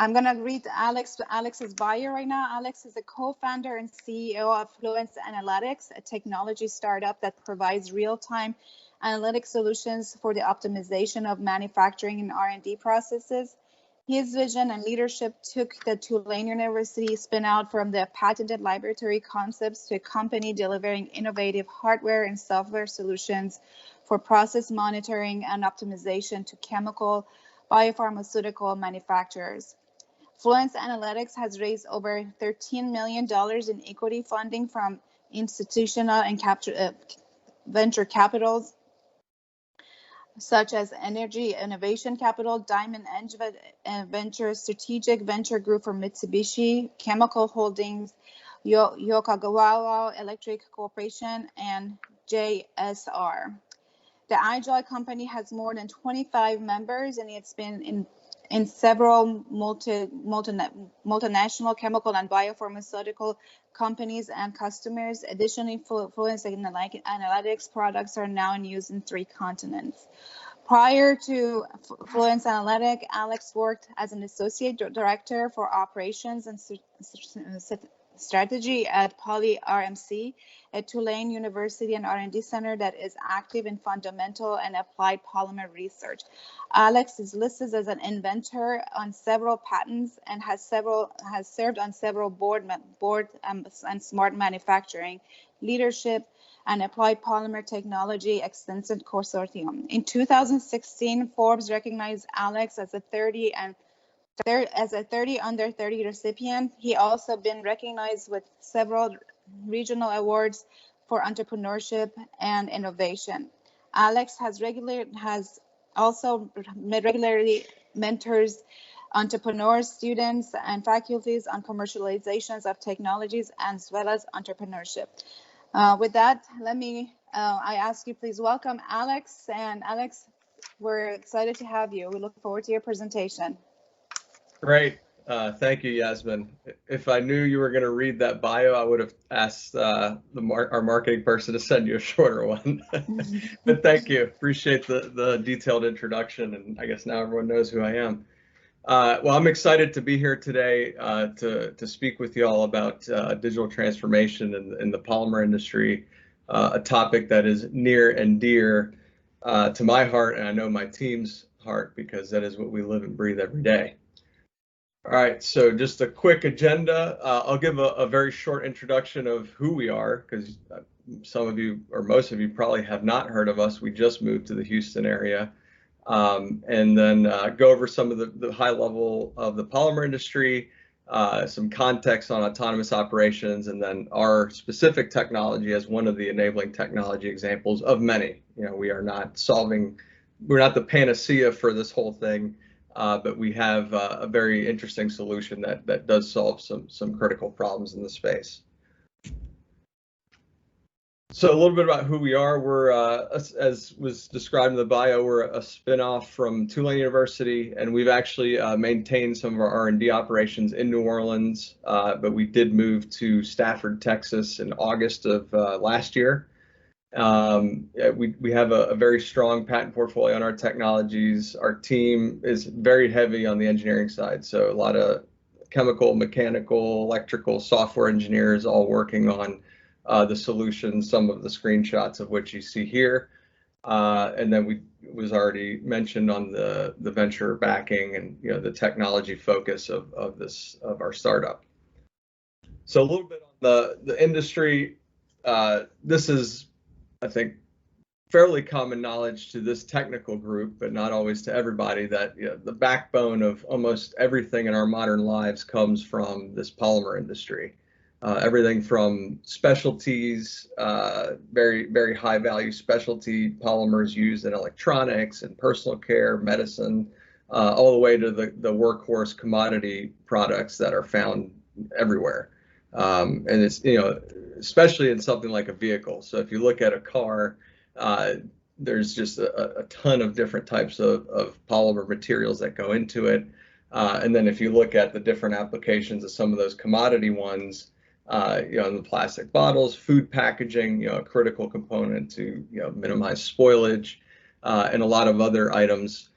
I'm going to read Alex's bio right now. Alex is a co-founder and CEO of Fluence Analytics, a technology startup that provides real-time analytic solutions for the optimization of manufacturing and R&D processes. His vision and leadership took the Tulane University spin-out from the patented laboratory concepts to a company delivering innovative hardware and software solutions for process monitoring and optimization to chemical, biopharmaceutical manufacturers. Fluence Analytics has raised over $13 million in equity funding from institutional and venture capitals, such as Energy Innovation Capital, Diamond Edge Venture, Strategic Venture Group for Mitsubishi Chemical Holdings, Yokogawa Electric Corporation, and JSR. The AIChE company has more than 25 members, and it's been in several multinational chemical and biopharmaceutical companies and customers. Additionally, Fluence Analytics products are now in use in 3 continents. Prior to Fluence Analytics, Alex worked as an associate director for operations and strategy at Polymer, a Tulane University and R&D center that is active in fundamental and applied polymer research. Alex is listed as an inventor on several patents and has served on several board and smart manufacturing, leadership, and applied polymer technology extensive consortium. In 2016, Forbes recognized Alex as a 30 under 30 recipient. He also been recognized with several regional awards for entrepreneurship and innovation. Alex has also regularly mentors entrepreneurs, students, and faculties on commercializations of technologies as well as entrepreneurship. With that, I ask you please welcome Alex. And Alex, we're excited to have you. We look forward to your presentation. Great. Thank you, Yasmin. If I knew you were going to read that bio, I would have asked our marketing person to send you a shorter one. But thank you. Appreciate the detailed introduction, and I guess now everyone knows who I am. Well, I'm excited to be here today to speak with you all about digital transformation in the polymer industry, a topic that is near and dear to my heart, and I know my team's heart, because that is what we live and breathe every day. All right, so just a quick agenda. I'll give a very short introduction of who we are, because some of you, or most of you, probably have not heard of us. We just moved to the Houston area. And then go over some of the high level of the polymer industry, some context on autonomous operations, and then our specific technology as one of the enabling technology examples of many. You know, we're not the panacea for this whole thing, but we have a very interesting solution that does solve some critical problems in the space. So a little bit about who we are. We're, as was described in the bio, we're a spinoff from Tulane University, and we've actually maintained some of our R&D operations in New Orleans, but we did move to Stafford, Texas in August of last year. We have a very strong patent portfolio on our technologies. Our team is very heavy on the engineering side, so a lot of chemical, mechanical, electrical, software engineers all working on the solution, some of the screenshots of which you see here. And then was already mentioned on the venture backing and the technology focus of our startup. So a little bit on the industry. This is, I think, fairly common knowledge to this technical group, but not always to everybody, that the backbone of almost everything in our modern lives comes from this polymer industry. Everything from specialties, very, very high value specialty polymers used in electronics and personal care, medicine, all the way to the workhorse commodity products that are found everywhere. And it's, especially in something like a vehicle. So if you look at a car, there's just a ton of different types of polymer materials that go into it. And then if you look at the different applications of some of those commodity ones, in the plastic bottles, food packaging, a critical component to minimize spoilage, and a lot of other items.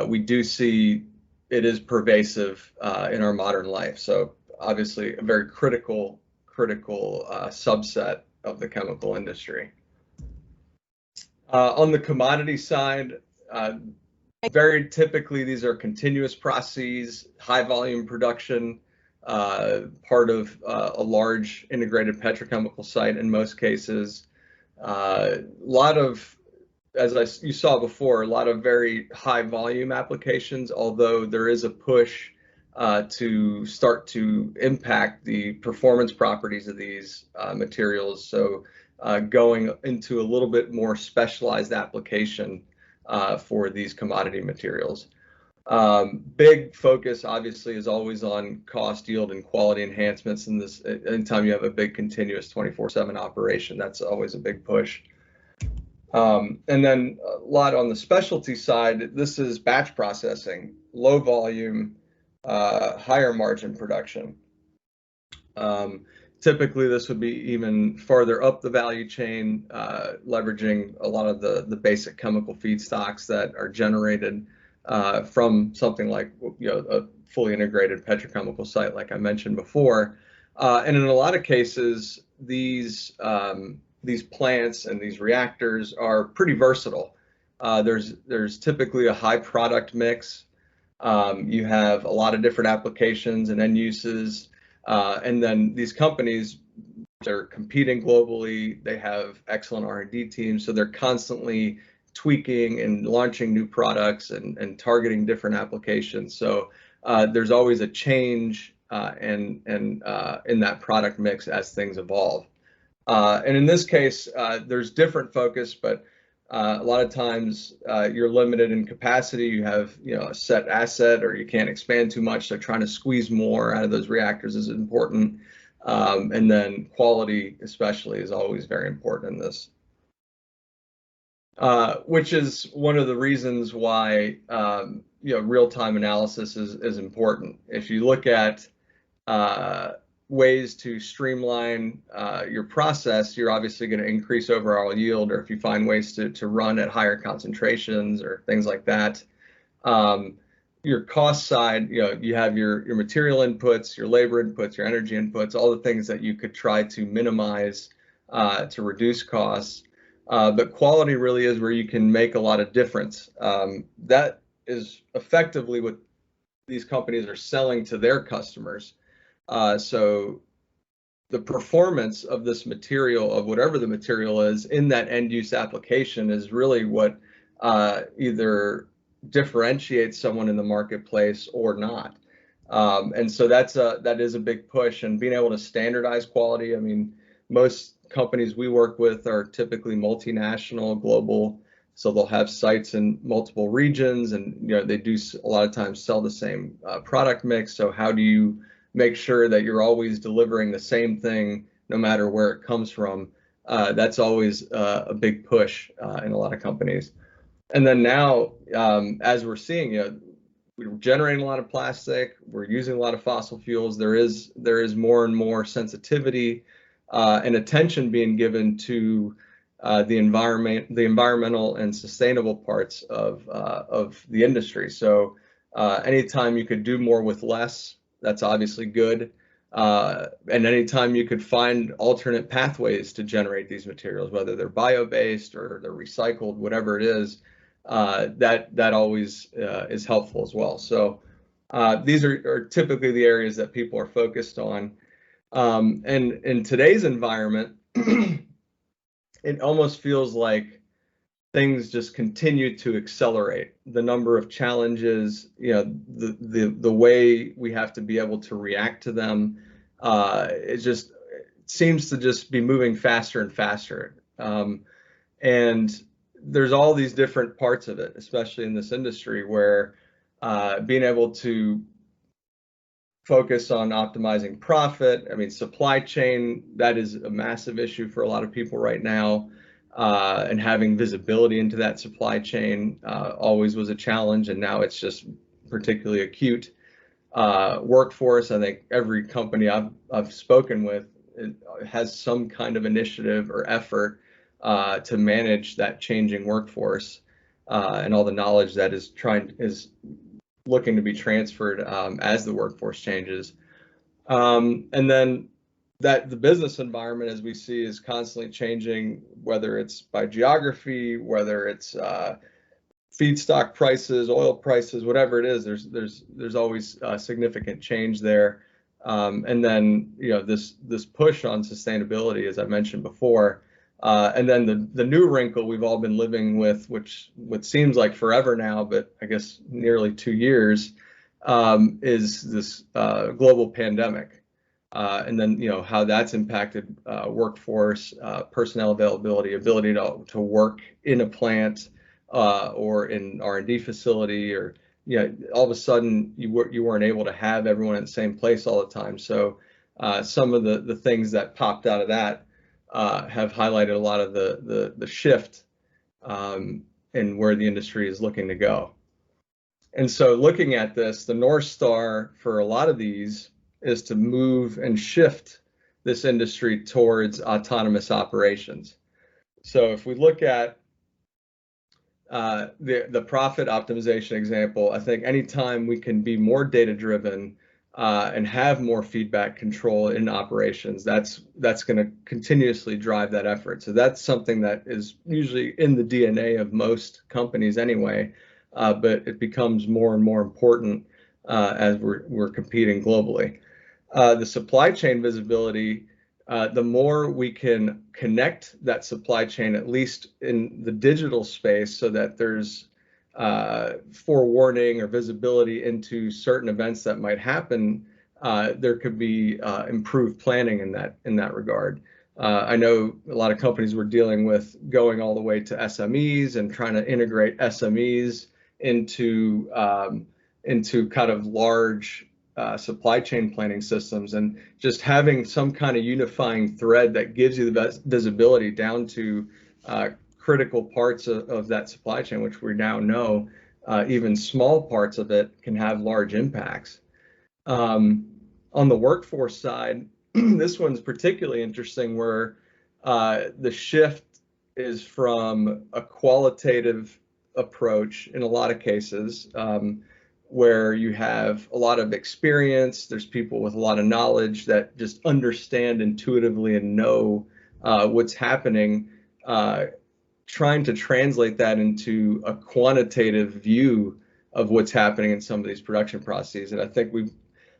We do see it is pervasive in our modern life. So obviously a very critical subset of the chemical industry. On the commodity side, very typically these are continuous processes, high volume production, part of a large integrated petrochemical site in most cases. A lot of, you saw before, a lot of very high volume applications, although there is a push to start to impact the performance properties of these materials. So going into a little bit more specialized application for these commodity materials. Big focus obviously is always on cost, yield, and quality enhancements. And this, anytime you have a big continuous 24/7 operation, that's always a big push. And then a lot on the specialty side, this is batch processing, low volume, higher margin production. Typically, this would be even farther up the value chain, leveraging a lot of the basic chemical feedstocks that are generated from something like, you know, a fully integrated petrochemical site, like I mentioned before. And in a lot of cases, these plants and these reactors are pretty versatile. There's typically a high product mix. You have a lot of different applications and end uses. And then these companies, they're competing globally. They have excellent R&D teams, so they're constantly tweaking and launching new products and targeting different applications. So there's always a change in that product mix as things evolve. And in this case, there's different focus, but a lot of times you're limited in capacity. You have, you know, a set asset, or you can't expand too much. So trying to squeeze more out of those reactors is important. And then quality, especially, is always very important in this. Which is one of the reasons why you know, real-time analysis is important. If you look at ways to streamline your process, you're obviously going to increase overall yield, or if you find ways to run at higher concentrations or things like that. Your cost side, you know, you have your material inputs, your labor inputs, your energy inputs, all the things that you could try to minimize to reduce costs. But quality really is where you can make a lot of difference. That is effectively what these companies are selling to their customers. So the performance of this material, of whatever the material is in that end use application, is really what either differentiates someone in the marketplace or not. And so that is a big push, and being able to standardize quality. I mean, most companies we work with are typically multinational, global, so they'll have sites in multiple regions, and you know, they do a lot of times sell the same product mix. So how do you make sure that you're always delivering the same thing no matter where it comes from? That's always a big push in a lot of companies. And then now, as we're seeing, you know, we're generating a lot of plastic, we're using a lot of fossil fuels. There is more and more sensitivity and attention being given to the environmental and sustainable parts of the industry. So anytime you could do more with less, that's obviously good. And anytime you could find alternate pathways to generate these materials, whether they're bio-based or they're recycled, whatever it is, that always is helpful as well. So these are typically the areas that people are focused on. And in today's environment, it almost feels like things just continue to accelerate. The number of challenges, you know, the way we have to be able to react to them, it seems to just be moving faster and faster. And there's all these different parts of it, especially in this industry, where being able to focus on optimizing profit. I mean, supply chain, that is a massive issue for a lot of people right now. And having visibility into that supply chain always was a challenge, and now it's just particularly acute. Workforce, I think every company I've spoken with has some kind of initiative or effort to manage that changing workforce and all the knowledge that is looking to be transferred as the workforce changes. And then the business environment, as we see, is constantly changing, whether it's by geography, whether it's feedstock prices, oil prices, whatever it is. There's always significant change there. And then this push on sustainability, as I mentioned before, and then the new wrinkle we've all been living with, which seems like forever now, but I guess nearly 2 years, is this global pandemic. And then how that's impacted workforce, personnel availability, ability to work in a plant or in R&D facility, or all of a sudden you weren't able to have everyone in the same place all the time. So some of the things that popped out of that have highlighted a lot of the shift in where the industry is looking to go. And so looking at this, the North Star for a lot of these is to move and shift this industry towards autonomous operations. So if we look at the profit optimization example, I think anytime we can be more data driven and have more feedback control in operations, that's going to continuously drive that effort. So that's something that is usually in the DNA of most companies anyway, but it becomes more and more important as we're competing globally. The supply chain visibility, the more we can connect that supply chain, at least in the digital space, so that there's forewarning or visibility into certain events that might happen, there could be improved planning in that regard. I know a lot of companies were dealing with going all the way to SMEs and trying to integrate SMEs into kind of large supply chain planning systems, and just having some kind of unifying thread that gives you the visibility down to critical parts of that supply chain, which we now know even small parts of it can have large impacts. On the workforce side, this one's particularly interesting, where the shift is from a qualitative approach in a lot of cases, where you have a lot of experience. There's people with a lot of knowledge that just understand intuitively and know what's happening, trying to translate that into a quantitative view of what's happening in some of these production processes. And I think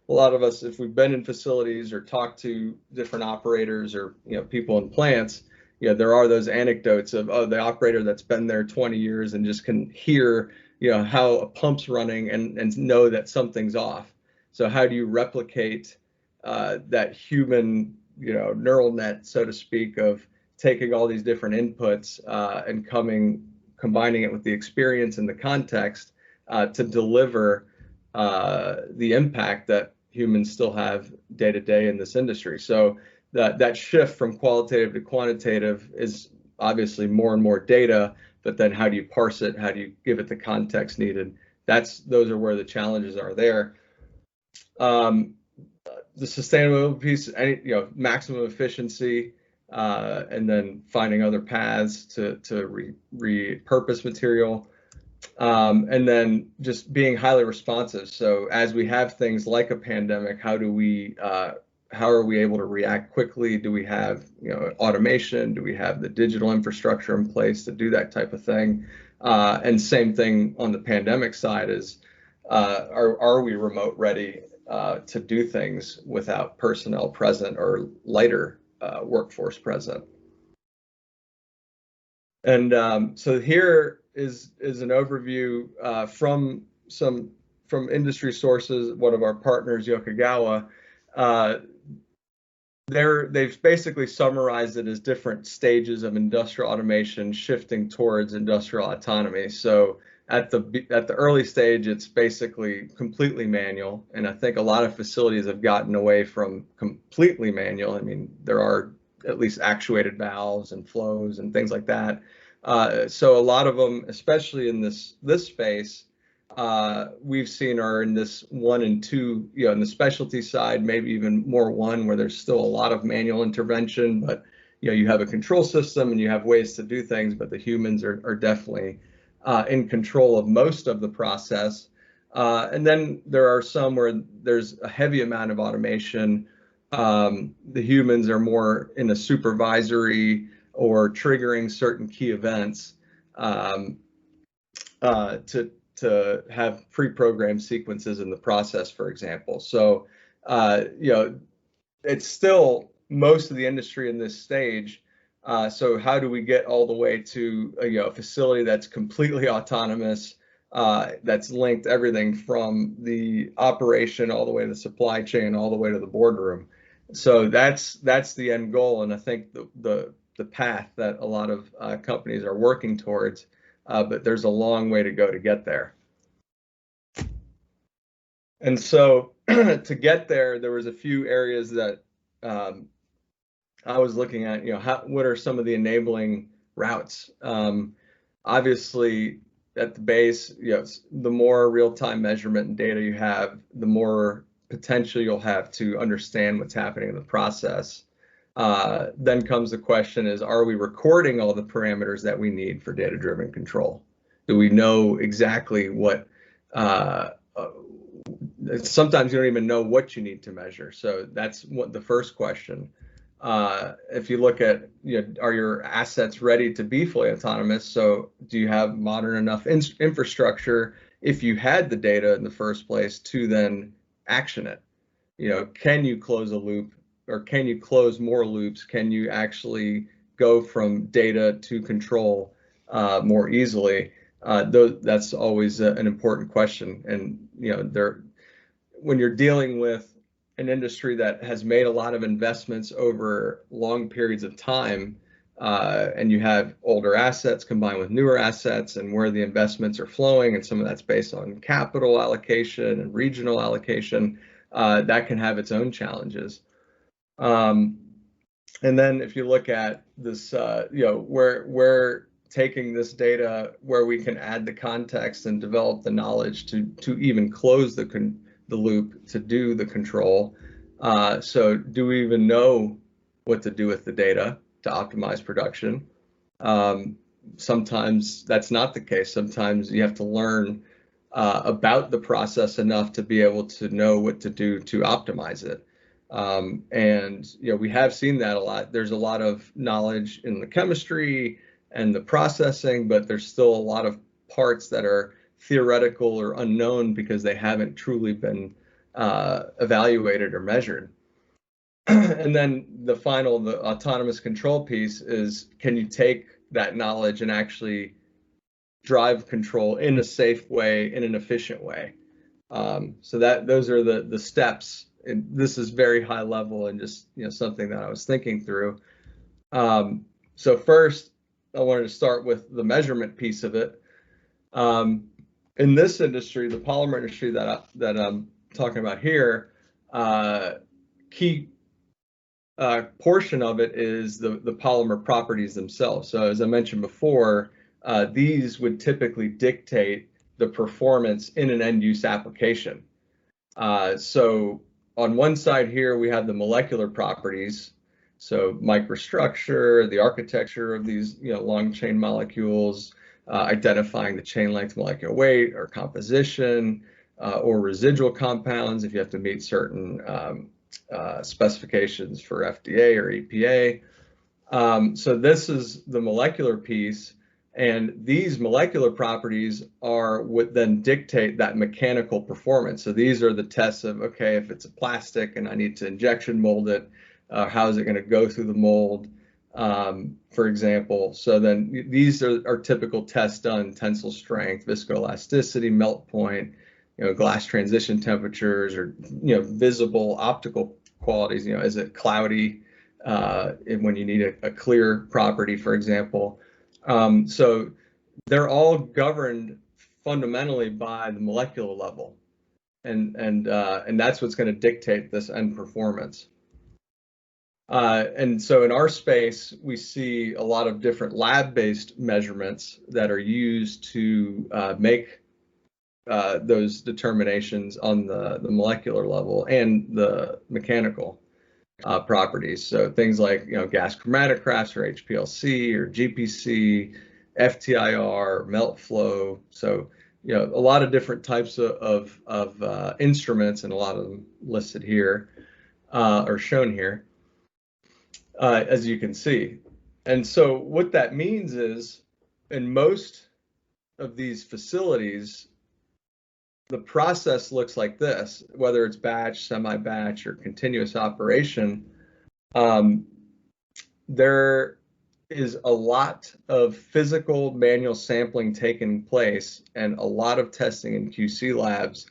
a lot of us, if we've been in facilities or talked to different operators or people in plants, there are those anecdotes of, oh, the operator that's been there 20 years and just can hear how a pump's running and know that something's off. So how do you replicate that human neural net, so to speak, of taking all these different inputs and combining it with the experience and the context to deliver the impact that humans still have day to day in this industry. So that shift from qualitative to quantitative is obviously more and more data, but then how do you parse it? How do you give it the context needed? Those are where the challenges are there. The sustainability piece, maximum efficiency, and then finding other paths to repurpose material, and then just being highly responsive. So as we have things like a pandemic, how are we able to react quickly? Do we have automation? Do we have the digital infrastructure in place to do that type of thing? And same thing on the pandemic side is, are we remote ready to do things without personnel present or lighter workforce present? And so here is an overview from industry sources. One of our partners, Yokogawa, they've basically summarized it as different stages of industrial automation shifting towards industrial autonomy. So at the early stage, it's basically completely manual, and I think a lot of facilities have gotten away from completely manual. I mean, there are at least actuated valves and flows and things like that. So a lot of them, especially in this space, we've seen are in this 1 and 2, in the specialty side, maybe even more 1, where there's still a lot of manual intervention, but you have a control system and you have ways to do things, but the humans are definitely in control of most of the process. And then there are some where there's a heavy amount of automation. The humans are more in a supervisory or triggering certain key events to have pre-programmed sequences in the process, for example. So, it's still most of the industry in this stage. So how do we get all the way to a facility that's completely autonomous, that's linked everything from the operation all the way to the supply chain, all the way to the boardroom? So that's the end goal, and I think the path that a lot of companies are working towards, but there's a long way to go to get there. And so to get there, there was a few areas that I was looking at, what are some of the enabling routes? Obviously, at the base, the more real-time measurement and data you have, the more potential you'll have to understand what's happening in the process. Then comes the question is, are we recording all the parameters that we need for data-driven control? Do we know exactly what, sometimes you don't even know what you need to measure. So that's what the first question. If you look at, are your assets ready to be fully autonomous? So do you have modern enough infrastructure, if you had the data in the first place, to then action it? Can you close a loop, or can you close more loops? Can you actually go from data to control more easily? That's always an important question. And when you're dealing with an industry that has made a lot of investments over long periods of time, and you have older assets combined with newer assets, and where the investments are flowing, and some of that's based on capital allocation and regional allocation, that can have its own challenges. And then if you look at this, we're taking this data where we can add the context and develop the knowledge to even close the loop to do the control. So do we even know what to do with the data to optimize production? Sometimes that's not the case. Sometimes you have to learn about the process enough to be able to know what to do to optimize it. And we have seen that a lot. There's a lot of knowledge in the chemistry and the processing, but there's still a lot of parts that are theoretical or unknown because they haven't truly been evaluated or measured. And then the autonomous control piece is, can you take that knowledge and actually drive control in a safe way, in an efficient way? So those are the steps. And this is very high level and just something that I was thinking through. So first, I wanted to start with the measurement piece of it. In this industry, the polymer industry that I'm talking about here, key portion of it is the polymer properties themselves. So as I mentioned before, these would typically dictate the performance in an end-use application. So on one side here, we have the molecular properties. So microstructure, the architecture of these long chain molecules, identifying the chain length, molecular weight, or composition, or residual compounds if you have to meet certain specifications for FDA or EPA. So this is the molecular piece, and these molecular properties are what then dictate that mechanical performance. So these are the tests of, okay, if it's a plastic and I need to injection mold it, how is it going to go through the mold, for example. So then these are typical tests done: tensile strength, viscoelasticity, melt point, glass transition temperatures, or visible optical qualities. Is it cloudy when you need a clear property, for example. So they're all governed fundamentally by the molecular level, and that's what's going to dictate this end performance. And so in our space, we see a lot of different lab-based measurements that are used to make those determinations on the molecular level and the mechanical properties. So things like gas chromatographs, or HPLC, or GPC, FTIR, melt flow. So a lot of different types of instruments, and a lot of them listed here or shown here, as you can see. And so what that means is, in most of these facilities, the process looks like this, whether it's batch, semi-batch, or continuous operation. There is a lot of physical manual sampling taking place and a lot of testing in QC labs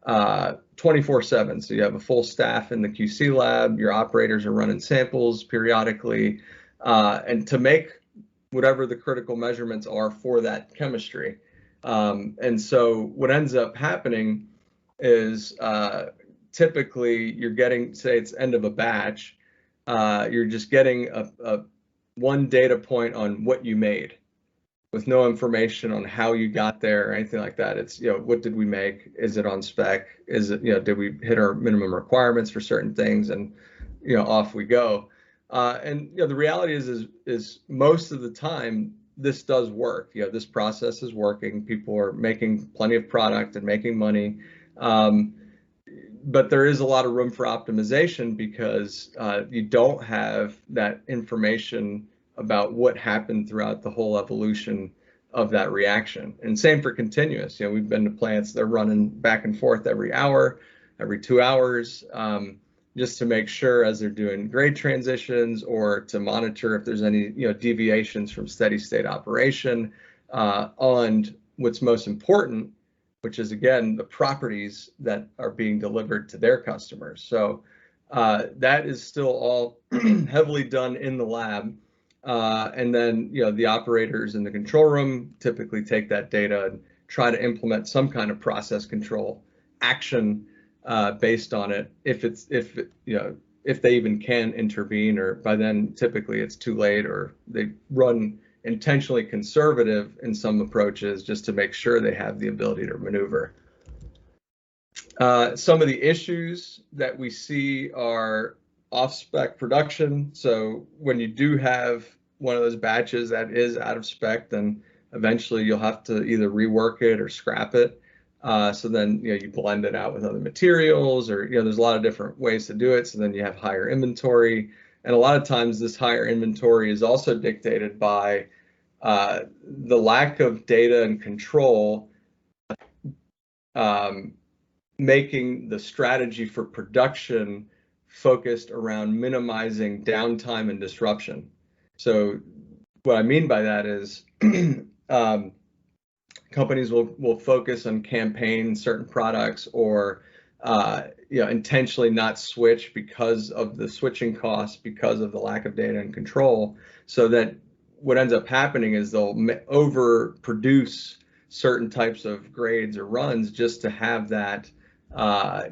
24/7. So you have a full staff in the QC lab, your operators are running samples periodically, and to make whatever the critical measurements are for that chemistry. And so what ends up happening is typically you're getting, say it's end of a batch, you're just getting a one data point on what you made with no information on how you got there or anything like that. It's, what did we make? Is it on spec? Is it, did we hit our minimum requirements for certain things? And, off we go. And, the reality is most of the time, this does work. This process is working. People are making plenty of product and making money. But there is a lot of room for optimization because you don't have that information about what happened throughout the whole evolution of that reaction. And same for continuous. We've been to plants, they're running back and forth every hour, every 2 hours, just to make sure as they're doing grade transitions or to monitor if there's any deviations from steady state operation on what's most important, which is, again, the properties that are being delivered to their customers. So that is still all heavily done in the lab. And then, the operators in the control room typically take that data and try to implement some kind of process control action based on it. If they even can intervene, or by then typically it's too late, or they run intentionally conservative in some approaches just to make sure they have the ability to maneuver. Some of the issues that we see are off-spec production. So when you do have one of those batches that is out of spec, then eventually you'll have to either rework it or scrap it. So then you blend it out with other materials, or there's a lot of different ways to do it. So then you have higher inventory, and a lot of times this higher inventory is also dictated by the lack of data and control, making the strategy for production focused around minimizing downtime and disruption. So what I mean by that is companies will focus on campaign certain products, or intentionally not switch because of the switching costs, because of the lack of data and control. So that what ends up happening is they'll overproduce certain types of grades or runs just to have that,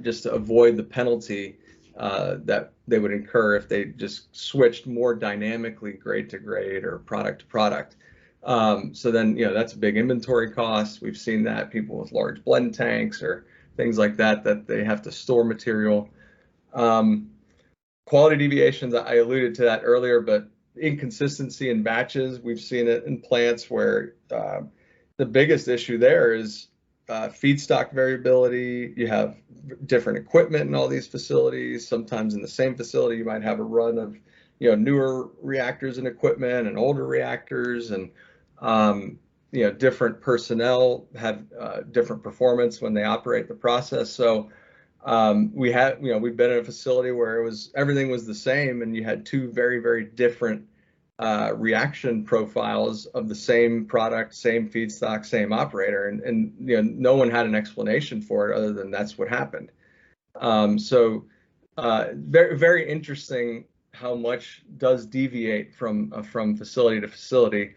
just to avoid the penalty that they would incur if they just switched more dynamically grade to grade or product to product. So then, that's a big inventory cost. We've seen that people with large blend tanks or things like that they have to store material. Quality deviations, I alluded to that earlier, but inconsistency in batches, we've seen it in plants where the biggest issue there is feedstock variability. You have different equipment in all these facilities. Sometimes in the same facility, you might have a run of newer reactors and equipment and older reactors, and different personnel have different performance when they operate the process. So we've been in a facility where everything was the same, and you had two very, very different reaction profiles of the same product, same feedstock, same operator, and no one had an explanation for it other than that's what happened. So very, very interesting how much does deviate from facility to facility.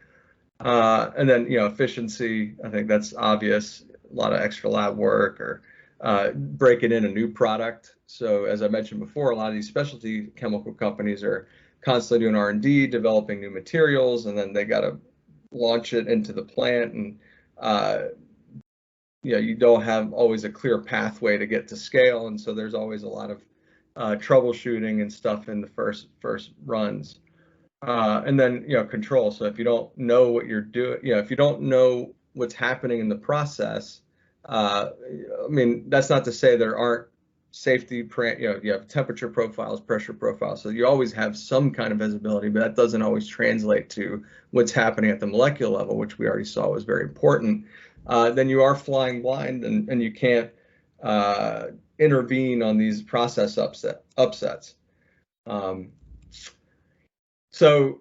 And then efficiency, I think that's obvious. A lot of extra lab work, or breaking in a new product. So as I mentioned before, a lot of these specialty chemical companies are constantly doing R&D, developing new materials, and then they got to launch it into the plant. And you don't have always a clear pathway to get to scale, and so there's always a lot of troubleshooting and stuff in the first runs. And then control. So if you don't know what you're doing, if you don't know what's happening in the process, I mean, that's not to say there aren't safety, you have temperature profiles, pressure profiles, so you always have some kind of visibility, but that doesn't always translate to what's happening at the molecular level, which we already saw was very important. Then you are flying blind, and you can't intervene on these process upsets. So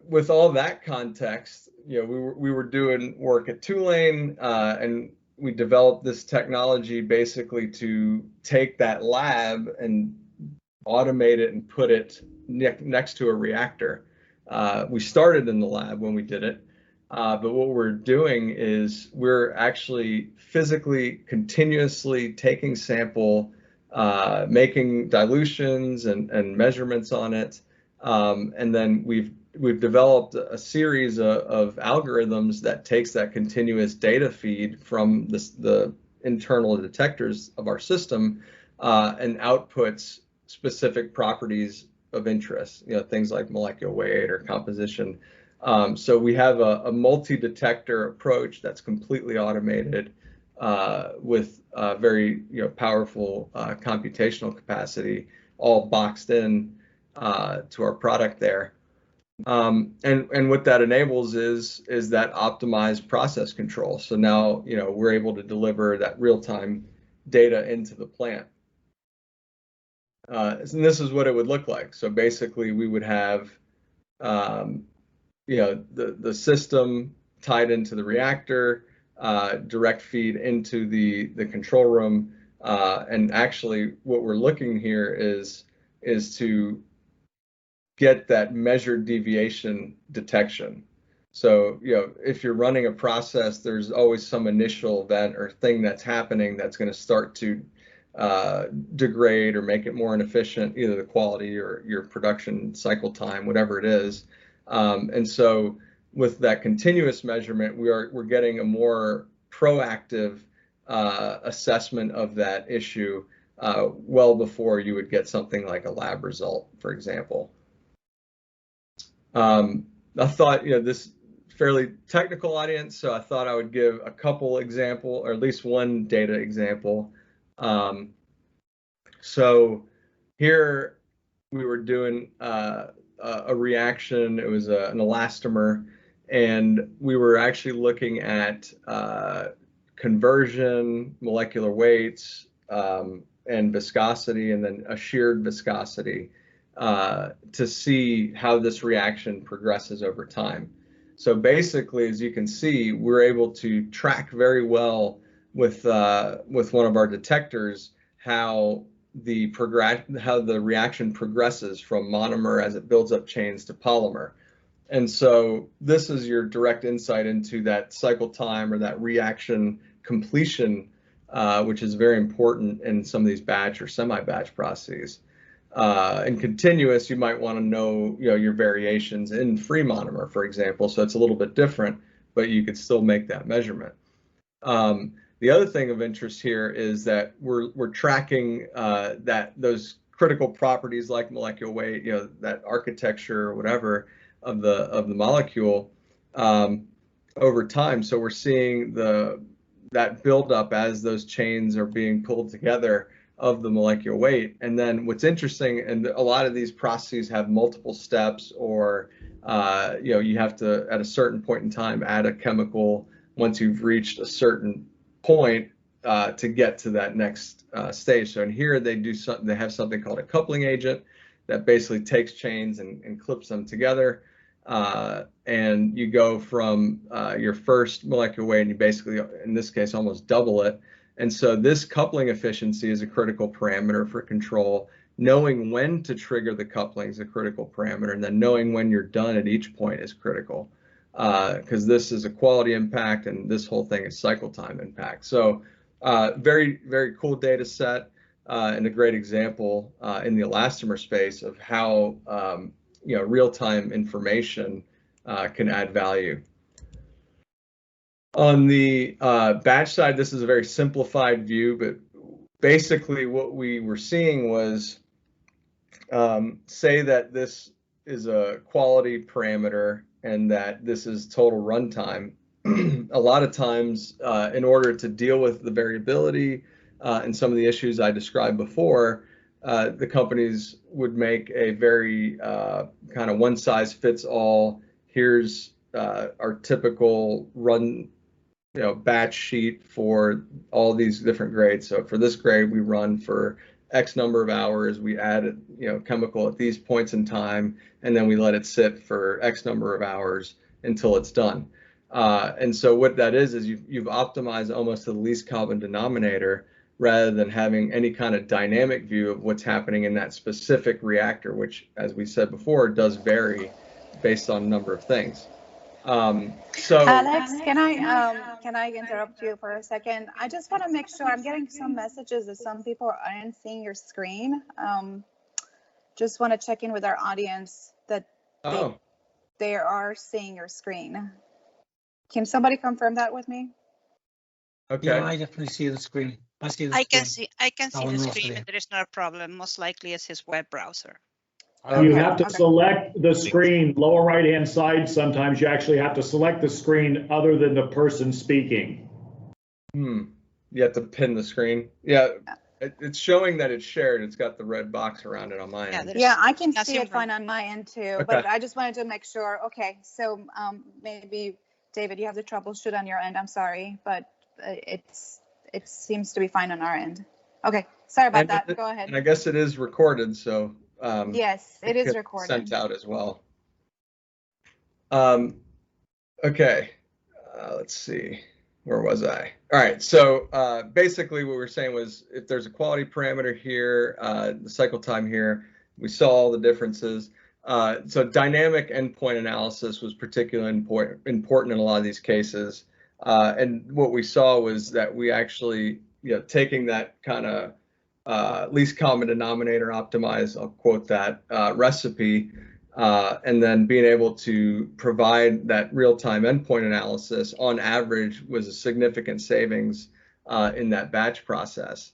with all that context, we were doing work at Tulane, and we developed this technology basically to take that lab and automate it and put it next to a reactor. We started in the lab when we did it, but what we're doing is we're actually physically, continuously taking sample, making dilutions and measurements on it, and then we've developed a series of algorithms that takes that continuous data feed from the internal detectors of our system and outputs specific properties of interest, things like molecular weight or composition. So we have a multi-detector approach that's completely automated with very powerful computational capacity, all boxed in to our product there. And what that enables is that optimized process control. So now, we're able to deliver that real-time data into the plant. And this is what it would look like. So basically, we would have, the system tied into the reactor, direct feed into the control room, and actually, what we're looking here is to get that measured deviation detection. So, if you're running a process, there's always some initial event or thing that's happening that's going to start to degrade or make it more inefficient, either the quality or your production cycle time, whatever it is. And so with that continuous measurement, we're getting a more proactive assessment of that issue well before you would get something like a lab result, for example. I thought, this fairly technical audience, so I thought I would give a couple example, or at least one data example. So here we were doing a reaction. It was an elastomer, and we were actually looking at conversion, molecular weights, and viscosity, and then a sheared viscosity to see how this reaction progresses over time. So basically, as you can see, we're able to track very well with one of our detectors how the reaction progresses from monomer as it builds up chains to polymer. And so this is your direct insight into that cycle time or that reaction completion, which is very important in some of these batch or semi-batch processes. In continuous, you might want to know, your variations in free monomer, for example. So it's a little bit different, but you could still make that measurement. The other thing of interest here is that we're tracking those critical properties like molecular weight, that architecture or whatever of the molecule over time. So we're seeing that buildup as those chains are being pulled together of the molecular weight. And then what's interesting, and a lot of these processes have multiple steps, or you have to, at a certain point in time, add a chemical once you've reached a certain point to get to that next stage. So in here they have something called a coupling agent that basically takes chains and clips them together. And you go from your first molecular weight, and you basically, in this case, almost double it. And so this coupling efficiency is a critical parameter for control. Knowing when to trigger the coupling is a critical parameter, and then knowing when you're done at each point is critical, because this is a quality impact and this whole thing is cycle time impact. So very, very cool data set and a great example in the elastomer space of how real-time information can add value. On the batch side, this is a very simplified view, but basically what we were seeing was, say that this is a quality parameter and that this is total runtime. a lot of times, in order to deal with the variability and some of the issues I described before, the companies would make a very kind of one size fits all. Here's our typical run, batch sheet for all these different grades. So for this grade, we run for X number of hours, we add, chemical at these points in time, and then we let it sit for X number of hours until it's done. And so what that is you've optimized almost to the least common denominator rather than having any kind of dynamic view of what's happening in that specific reactor, which, as we said before, does vary based on a number of things. So Alex, can I interrupt you for a second? I just want to make sure I'm getting some messages that some people aren't seeing your screen. Just want to check in with our audience that they are seeing your screen. Can somebody confirm that with me? Okay. Yeah, I definitely see the screen. I see the screen. I can see the screen, and there is no problem. Most likely it's his web browser. You have to select the screen, lower right-hand side. Sometimes you actually have to select the screen other than the person speaking. You have to pin the screen. Yeah, it's showing that it's shared. It's got the red box around it on my end. Yeah, I can see it fine on my end too, but I just wanted to make sure. Okay, so maybe, David, you have to troubleshoot on your end. I'm sorry, but it seems to be fine on our end. Okay, sorry about that. Go ahead. And I guess it is recorded, so yes, it is recorded. Sent out as well. Okay, let's see. Where was I? All right, so basically what we were saying was if there's a quality parameter here, the cycle time here, we saw all the differences. So dynamic endpoint analysis was particularly important in a lot of these cases. And what we saw was that we actually, taking that kind of least common denominator optimize, I'll quote that, recipe, and then being able to provide that real-time endpoint analysis on average was a significant savings in that batch process,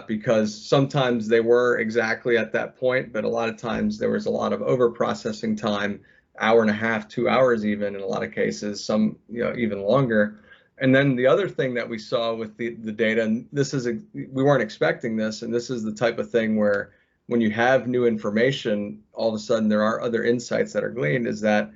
because sometimes they were exactly at that point, but a lot of times there was a lot of over-processing time, hour and a half, 2 hours even in a lot of cases, some even longer. And then the other thing that we saw with the data, and we weren't expecting this, and this is the type of thing where when you have new information, all of a sudden there are other insights that are gleaned, is that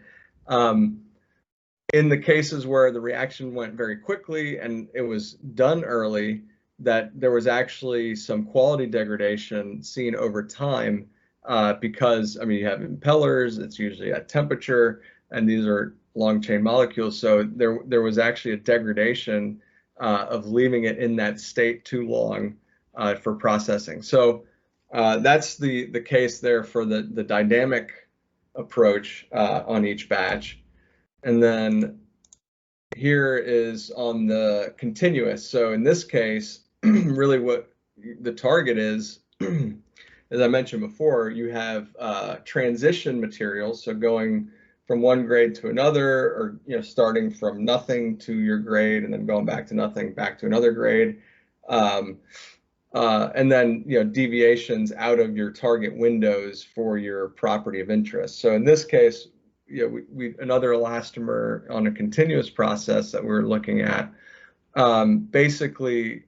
in the cases where the reaction went very quickly and it was done early, that there was actually some quality degradation seen over time because, you have impellers, it's usually at temperature, and these are long chain molecules. So there was actually a degradation of leaving it in that state too long for processing. So that's the case there for the dynamic approach on each batch. And then here is on the continuous. So in this case, really what the target is, as I mentioned before, you have transition materials, so going from one grade to another, or starting from nothing to your grade and then going back to nothing, back to another grade, and then deviations out of your target windows for your property of interest. So in this case, we another elastomer on a continuous process that we're looking at. Basically,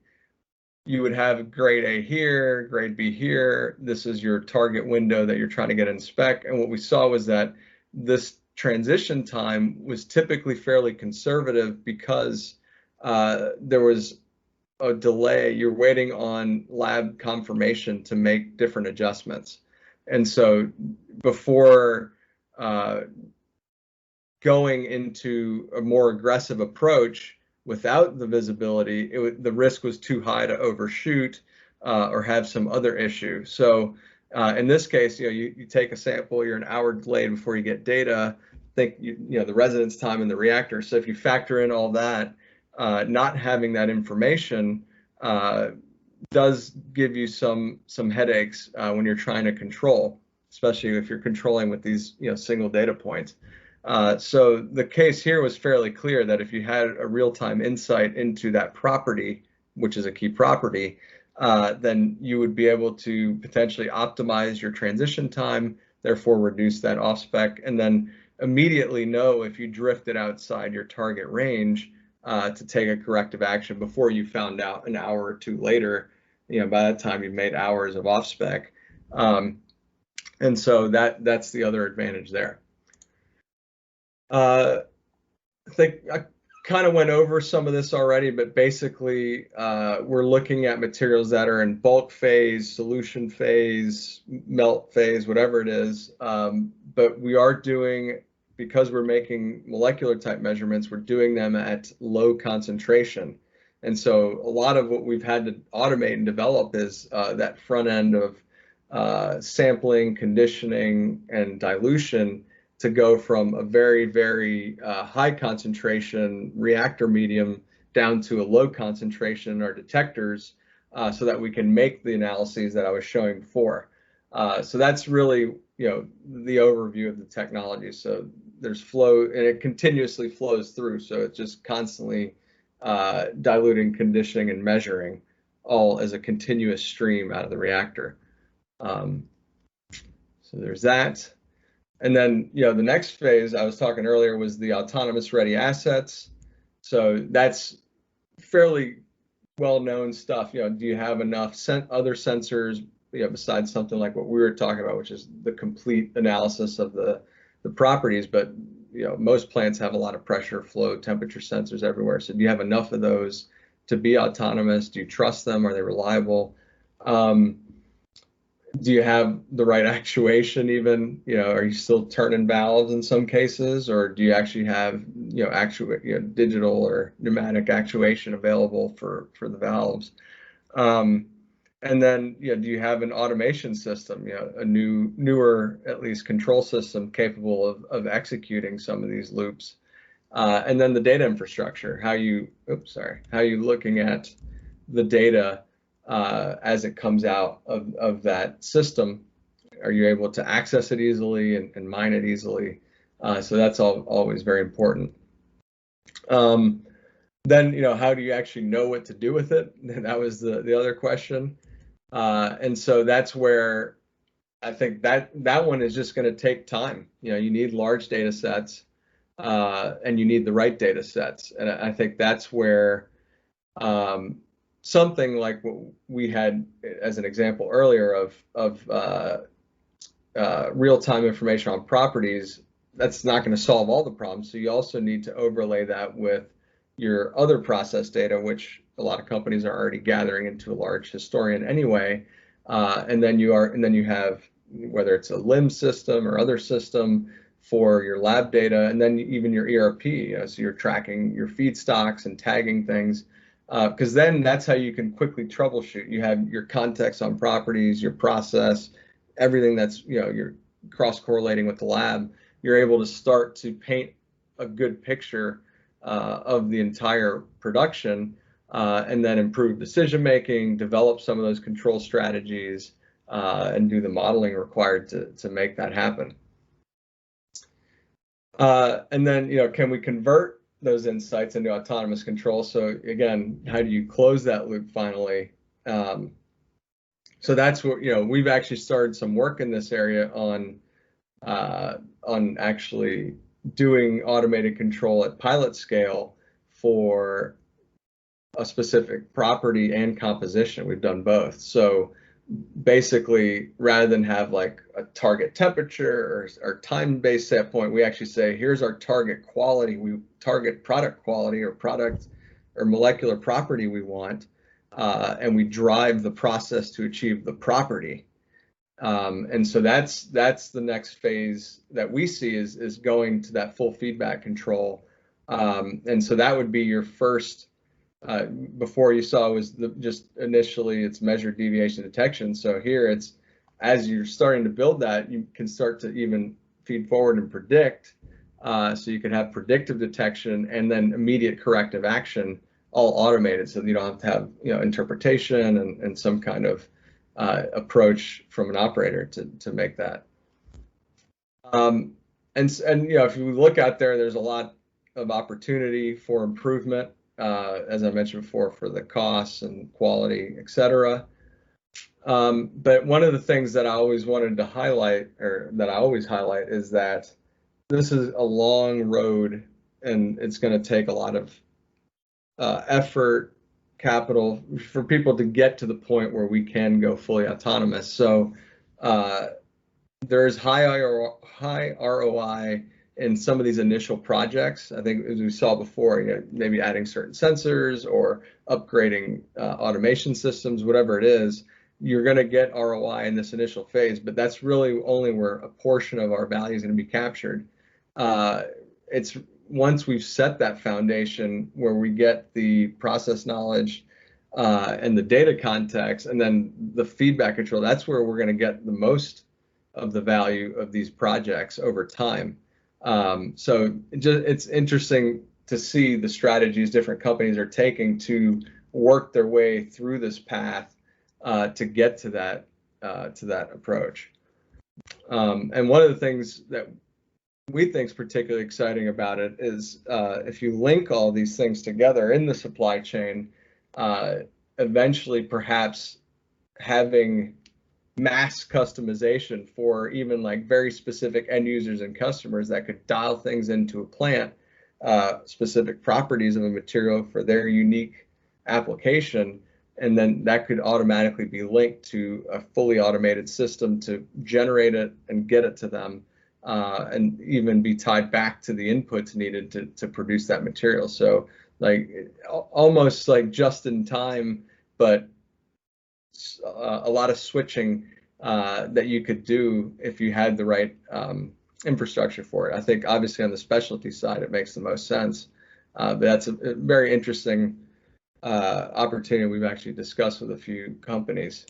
you would have grade A here, grade B here. This is your target window that you're trying to get in spec. And what we saw was that this transition time was typically fairly conservative because there was a delay. You're waiting on lab confirmation to make different adjustments. And so before going into a more aggressive approach without the visibility, the risk was too high to overshoot or have some other issue. So in this case, you take a sample, you're an hour delayed before you get data. Think the residence time in the reactor. So if you factor in all that, not having that information does give you some headaches when you're trying to control, especially if you're controlling with these single data points. So the case here was fairly clear that if you had a real-time insight into that property, which is a key property, then you would be able to potentially optimize your transition time, therefore reduce that off-spec, and then immediately know if you drifted outside your target range to take a corrective action before you found out an hour or two later. By that time you've made hours of off spec. And so that's the other advantage there. I think I kind of went over some of this already, but basically we're looking at materials that are in bulk phase, solution phase, melt phase, whatever it is. But we are doing, because we're making molecular type measurements, we're doing them at low concentration. And so a lot of what we've had to automate and develop is that front end of sampling, conditioning, and dilution to go from a very, very high concentration reactor medium down to a low concentration in our detectors so that we can make the analyses that I was showing before. So that's really, the overview of the technology. So there's flow, and it continuously flows through. So it's just constantly diluting, conditioning, and measuring all as a continuous stream out of the reactor. So there's that. And then, the next phase I was talking earlier was the autonomous ready assets. So that's fairly well-known stuff. Do you have enough other sensors, besides something like what we were talking about, which is the complete analysis of the properties. But, most plants have a lot of pressure, flow, temperature sensors everywhere. So do you have enough of those to be autonomous? Do you trust them? Are they reliable? Do you have the right actuation even? Are you still turning valves in some cases, or do you actually have, digital or pneumatic actuation available for the valves? And then, do you have an automation system, a newer, at least, control system capable of executing some of these loops? And then the data infrastructure, how you looking at the data as it comes out of that system? Are you able to access it easily and mine it easily? So that's always very important. Then, how do you actually know what to do with it? That was the other question. And so that's where I think that one is just going to take time. You need large data sets and you need the right data sets. And I think that's where something like what we had as an example earlier of real-time information on properties, that's not going to solve all the problems. So you also need to overlay that with your other process data, which a lot of companies are already gathering into a large historian anyway. And then you have, whether it's a LIMS system or other system for your lab data, and then even your ERP, so you're tracking your feedstocks and tagging things. Because then that's how you can quickly troubleshoot. You have your context on properties, your process, everything that's, you're cross-correlating with the lab. You're able to start to paint a good picture of the entire production and then improve decision-making, develop some of those control strategies, and do the modeling required to make that happen. And then, can we convert those insights into autonomous control? So again, how do you close that loop finally? So that's what, we've actually started some work in this area on actually doing automated control at pilot scale for a specific property and composition. We've done both. So basically, rather than have like a target temperature or time-based set point, we actually say, here's our target quality. We target product quality or product or molecular property we want, and we drive the process to achieve the property. And so that's the next phase that we see is going to that full feedback control. And so that would be your first. Before you saw was just initially it's measured deviation detection. So here it's, as you're starting to build that, you can start to even feed forward and predict. So you can have predictive detection and then immediate corrective action, all automated, so you don't have to have interpretation and some kind of approach from an operator to make that. And if you look out there, there's a lot of opportunity for improvement. As I mentioned before, for the costs and quality, et cetera. But one of the things that I always wanted to highlight, or that I always highlight, is that this is a long road, and it's going to take a lot of effort, capital for people to get to the point where we can go fully autonomous. So there's high ROI in some of these initial projects. I think, as we saw before, maybe adding certain sensors or upgrading automation systems, whatever it is, you're going to get ROI in this initial phase, but that's really only where a portion of our value is going to be captured. It's once we've set that foundation where we get the process knowledge and the data context and then the feedback control, that's where we're going to get the most of the value of these projects over time. So it's interesting to see the strategies different companies are taking to work their way through this path to get to that approach. And one of the things that we think is particularly exciting about it is if you link all these things together in the supply chain, eventually perhaps having mass customization for even like very specific end users and customers that could dial things into a plant, specific properties of a material for their unique application, and then that could automatically be linked to a fully automated system to generate it and get it to them, and even be tied back to the inputs needed to produce that material. So like almost like just in time, but a lot of switching that you could do if you had the right infrastructure for it. I think obviously on the specialty side, it makes the most sense. But that's a very interesting opportunity we've actually discussed with a few companies.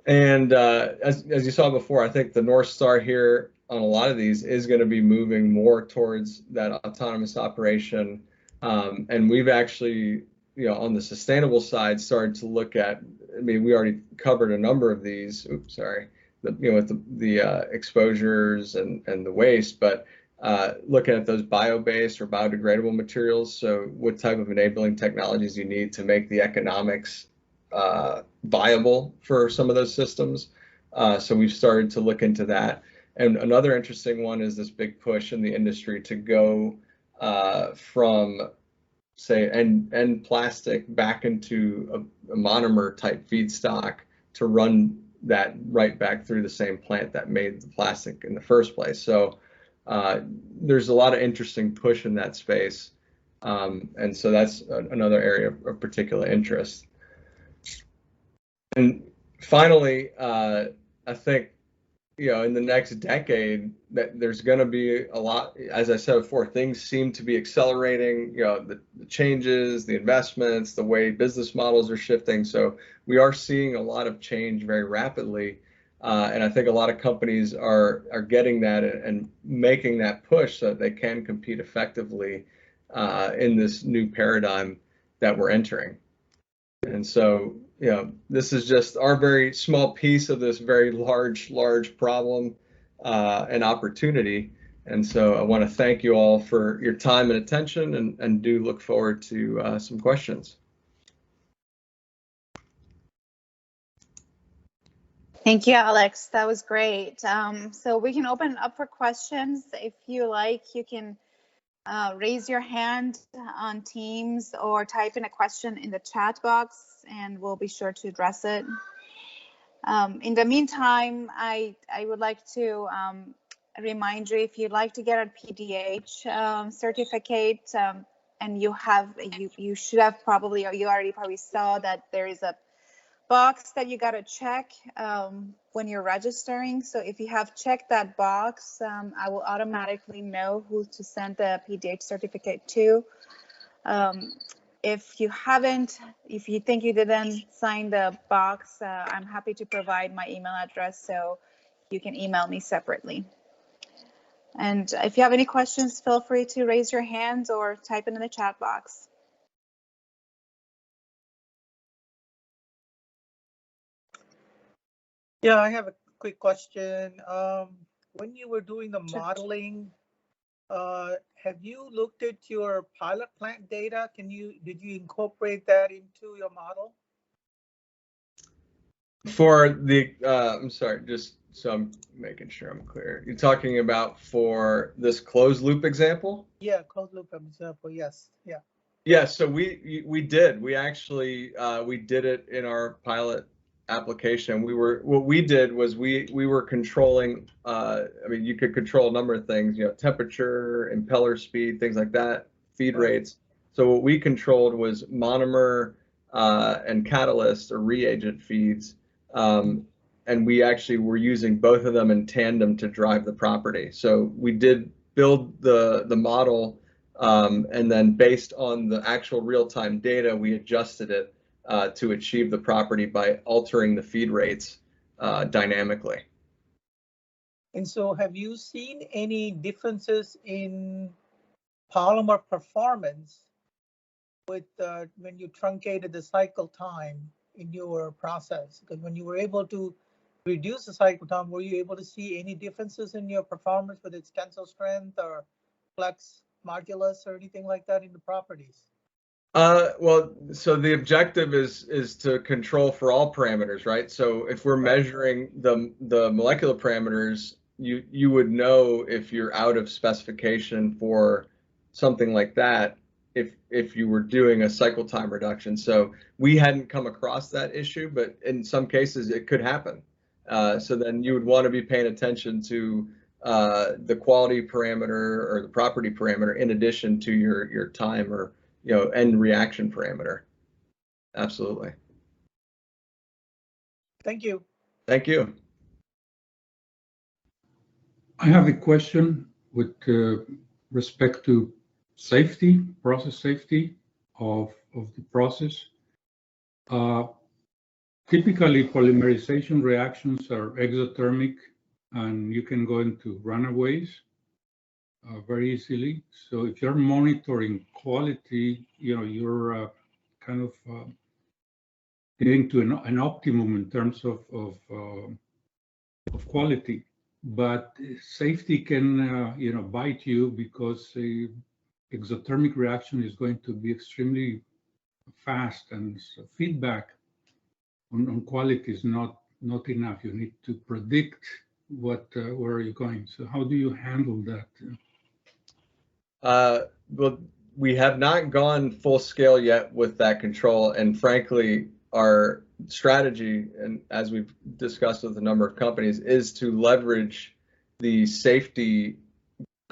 And as you saw before, I think the North Star here on a lot of these is going to be moving more towards that autonomous operation. And we've actually, on the sustainable side, started to look at, I mean, we already covered a number of these, with the exposures and the waste, but looking at those bio-based or biodegradable materials. So what type of enabling technologies you need to make the economics viable for some of those systems. So we've started to look into that. And another interesting one is this big push in the industry to go from, say, end plastic back into a monomer type feedstock to run that right back through the same plant that made the plastic in the first place. So there's a lot of interesting push in that space. And so that's another area of particular interest. And finally, I think, in the next decade, that there's going to be a lot, as I said before, things seem to be accelerating, the changes, the investments, the way business models are shifting. So we are seeing a lot of change very rapidly. And I think a lot of companies are getting that and making that push so that they can compete effectively in this new paradigm that we're entering. And so, this is just our very small piece of this very large problem and opportunity. And so I want to thank you all for your time and attention, and do look forward to some questions. Thank you, Alex. That was great. So we can open up for questions. If you like, you can raise your hand on Teams or type in a question in the chat box, and we'll be sure to address it. In the meantime, I would like to remind you, if you'd like to get a PDH certificate, and you should have probably, or you already probably saw that there is a box that you got to check when you're registering. So if you have checked that box, I will automatically know who to send the PDH certificate to. If you haven't, if you think you didn't sign the box, I'm happy to provide my email address so you can email me separately. And if you have any questions, feel free to raise your hands or type it in the chat box. Yeah, I have a quick question. When you were doing the modeling, have you looked at your pilot plant data? Did you incorporate that into your model? For the, I'm sorry, just so I'm making sure I'm clear. You're talking about for this closed loop example? Yeah, closed loop example, yes, yeah. Yeah, so we did. We actually we did it in our pilot application. What we did was we were controlling. I mean, you could control a number of things. You know, temperature, impeller speed, things like that, feed rates. So what we controlled was monomer and catalyst or reagent feeds, and we actually were using both of them in tandem to drive the property. So we did build the model. And then based on the actual real-time data, we adjusted it to achieve the property by altering the feed rates dynamically. And so have you seen any differences in polymer performance with when you truncated the cycle time in your process? Because when you were able to reduce the cycle time, were you able to see any differences in your performance, whether it's tensile strength or flex modulus or anything like that in the properties? Well, so the objective is to control for all parameters, right? So if we're measuring the molecular parameters, you would know if you're out of specification for something like that if you were doing a cycle time reduction. So we hadn't come across that issue, but in some cases it could happen. So then you would want to be paying attention to the quality parameter or the property parameter in addition to your time or end reaction parameter. Absolutely. Thank you. Thank you. I have a question with respect to safety, process safety of the process. Typically, polymerization reactions are exothermic, and you can go into runaways very easily. So if you're monitoring quality, you're kind of getting to an optimum in terms of quality. But safety can, bite you because a exothermic reaction is going to be extremely fast, and so feedback on quality is not enough. You need to predict where are you going. So how do you handle that? Well, we have not gone full scale yet with that control, and frankly, our strategy, and as we've discussed with a number of companies, is to leverage the safety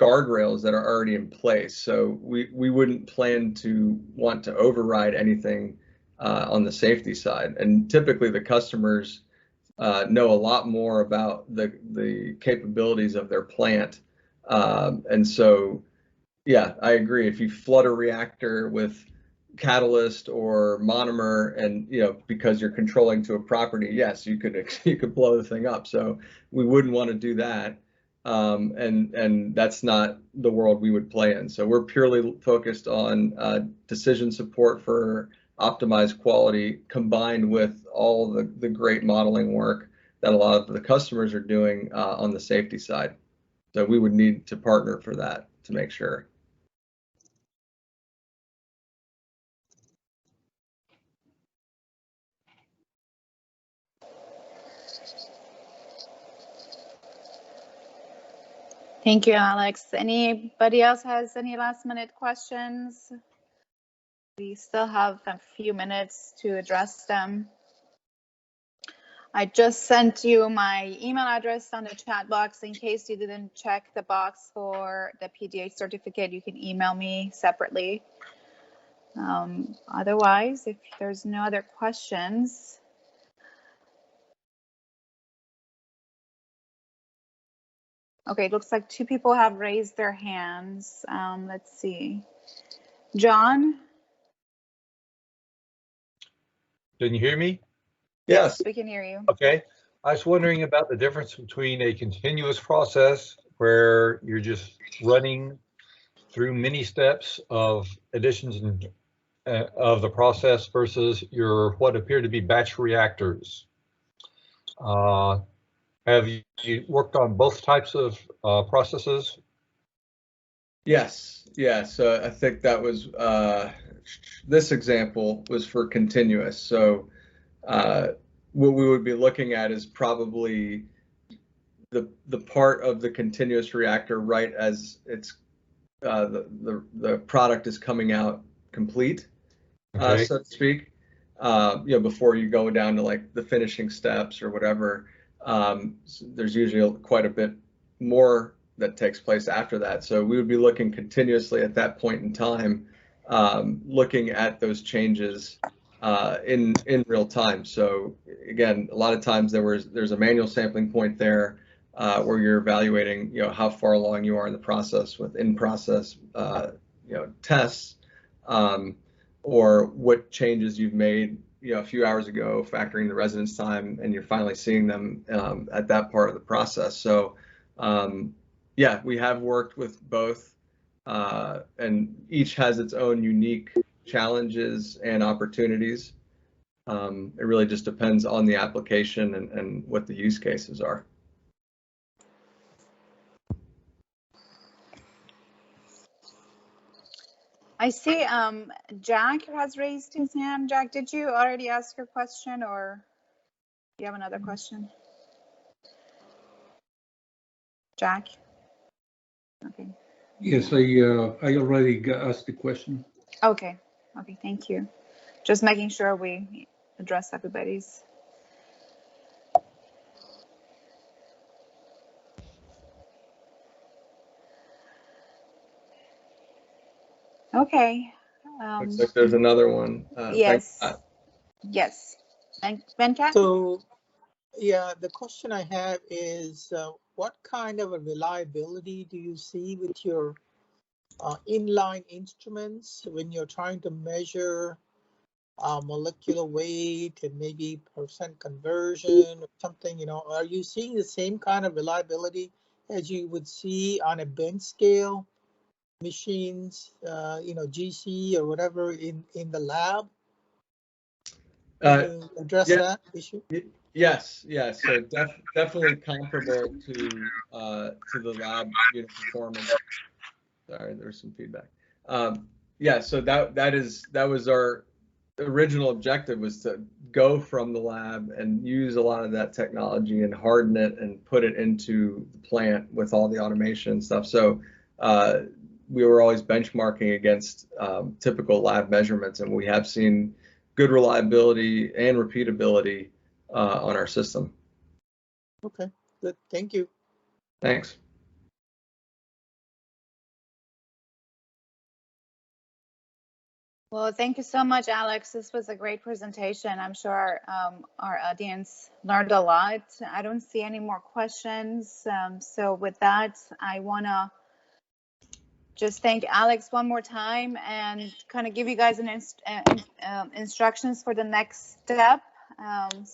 guardrails that are already in place. So we wouldn't plan to want to override anything on the safety side. And typically the customers know a lot more about the capabilities of their plant. And so, yeah, I agree. If you flood a reactor with catalyst or monomer, and because you're controlling to a property, yes, you could blow the thing up. So we wouldn't want to do that, and that's not the world we would play in. So we're purely focused on decision support for optimized quality, combined with all the great modeling work that a lot of the customers are doing on the safety side. So we would need to partner for that to make sure. Thank you, Alex. Anybody else has any last minute questions? We still have a few minutes to address them. I just sent you my email address on the chat box. In case you didn't check the box for the PDA certificate, you can email me separately. Otherwise, if there's no other questions, okay, it looks like 2 people have raised their hands. Let's see. John? Can you hear me? Yes, we can hear you. Okay. I was wondering about the difference between a continuous process where you're just running through many steps of additions and of the process versus your what appear to be batch reactors. Have you worked on both types of processes? Yes, yeah. So I think that was this example was for continuous. So what we would be looking at is probably the part of the continuous reactor right as it's the product is coming out complete, Okay. so to speak. Before you go down to like the finishing steps or whatever, so there's usually quite a bit more that takes place after that. So we would be looking continuously at that point in time, looking at those changes in real time. So again, a lot of times there's a manual sampling point there where you're evaluating, how far along you are in the process with in-process, tests, or what changes you've made, a few hours ago, factoring the residence time, and you're finally seeing them at that part of the process. So, yeah, we have worked with both, and each has its own unique challenges and opportunities. It really just depends on the application and what the use cases are. I see Jack has raised his hand. Jack, did you already ask your question, or do you have another question? Jack? Okay. Yes, I already asked the question. Okay, thank you. Just making sure we address everybody's. Okay. Looks like there's another one. Yes. Yes. And Venkat? So, yeah, the question I have is, what kind of a reliability do you see with your inline instruments when you're trying to measure molecular weight and maybe percent conversion or something? Are you seeing the same kind of reliability as you would see on a bench scale machines, GC or whatever in the lab? Can you address that issue? Yes. So definitely comparable to the lab unit performance. Sorry, there's some feedback. Yeah, so that was our original objective, was to go from the lab and use a lot of that technology and harden it and put it into the plant with all the automation and stuff. So we were always benchmarking against typical lab measurements, and we have seen good reliability and repeatability on our system. Okay, good. Thank you. Thanks. Well, thank you so much, Alex. This was a great presentation. I'm sure our audience learned a lot. I don't see any more questions. So with that, I want to just thank Alex one more time and kind of give you guys an instructions for the next step. And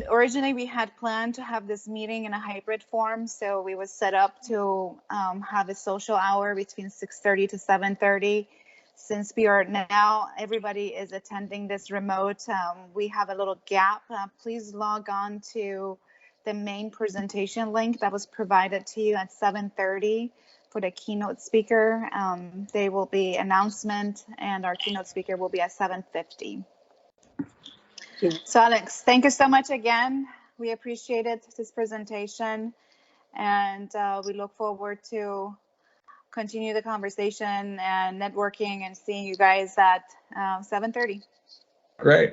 originally we had planned to have this meeting in a hybrid form. So we was set up to have a social hour between 6:30 to 7:30. Since we are now, everybody is attending this remote, we have a little gap. Please log on to the main presentation link that was provided to you at 7:30 for the keynote speaker. There will be announcement, and our keynote speaker will be at 7:50. So Alex, thank you so much again. We appreciated this presentation, and we look forward to continue the conversation and networking and seeing you guys at 7:30. Great.